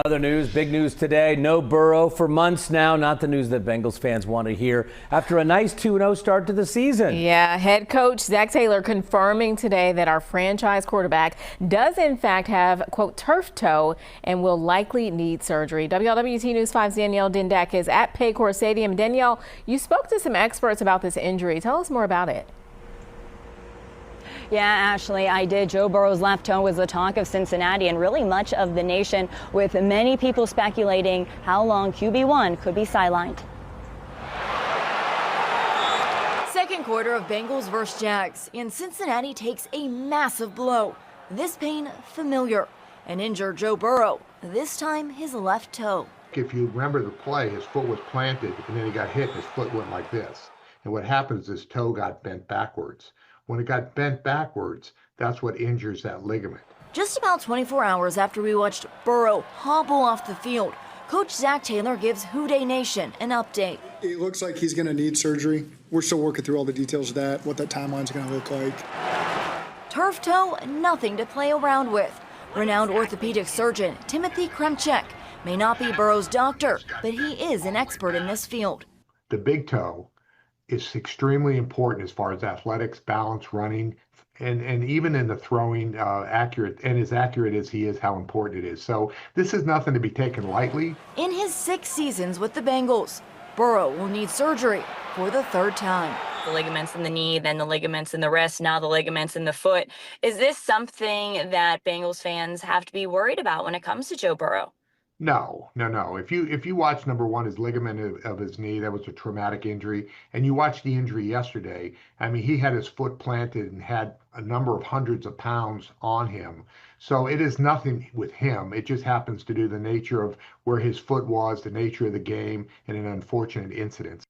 Other news, big news today, no Burrow for months now. Not the news that Bengals fans want to hear after a nice 2-0 start to the season. Yeah, head coach Zac Taylor confirming today that our franchise quarterback does in fact have, quote, turf toe and will likely need surgery. WLWT News 5's Danielle Dindak is at Paycor Stadium. Danielle, you spoke to some experts about this injury. Tell us more about it. Yeah, Ashley, I did. Joe Burrow's left toe was the talk of Cincinnati and really much of the nation, with many people speculating how long QB1 could be sidelined. Second quarter of Bengals vs. Jags, and Cincinnati takes a massive blow. This pain familiar. An injured Joe Burrow, this time his left toe. If you remember the play, his foot was planted and then he got hit and his foot went like this. And what happens is his toe got bent backwards. When it got bent backwards, that's what injures that ligament. Just about 24 hours after we watched Burrow hobble off the field, Coach Zac Taylor gives Who Dey Nation an update. It looks like he's going to need surgery. We're still working through all the details of that, what that timeline's going to look like. Turf toe, nothing to play around with. Renowned orthopedic surgeon Timothy Kremchek may not be Burrow's doctor, but he is an expert in this field. The big toe is extremely important as far as athletics, balance, running, and even in the throwing, accurate, and as accurate as he is, how important it is. So this is nothing to be taken lightly. In his 6 seasons with the Bengals, Burrow will need surgery for the 3rd time. The ligaments in the knee, then the ligaments in the wrist, now the ligaments in the foot. Is this something that Bengals fans have to be worried about when it comes to Joe Burrow? No. If you watch number one, his ligament of his knee, that was a traumatic injury, and you watch the injury yesterday, I mean, he had his foot planted and had a number of hundreds of pounds on him. So it is nothing with him. It just happens to do the nature of where his foot was, the nature of the game, and an unfortunate incident.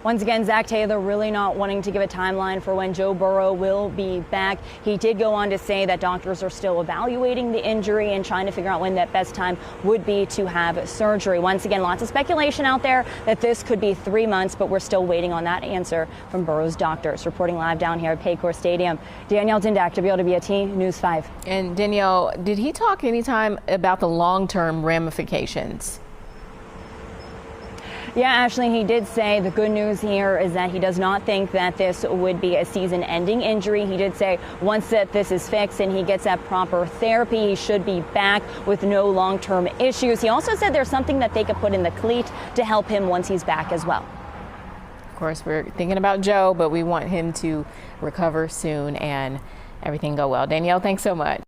Once again, Zac Taylor really not wanting to give a timeline for when Joe Burrow will be back. He did go on to say that doctors are still evaluating the injury and trying to figure out when that best time would be to have surgery. Once again, lots of speculation out there that this could be 3 months, but we're still waiting on that answer from Burrow's doctors. Reporting live down here at Paycor Stadium, Danielle Dindak, WLWT News 5. And Danielle, did he talk anytime about the long-term ramifications? Yeah, Ashley, he did say the good news here is that he does not think that this would be a season-ending injury. He did say once that this is fixed and he gets that proper therapy, he should be back with no long-term issues. He also said there's something that they could put in the cleat to help him once he's back as well. Of course, we're thinking about Joe, but we want him to recover soon and everything go well. Danielle, thanks so much.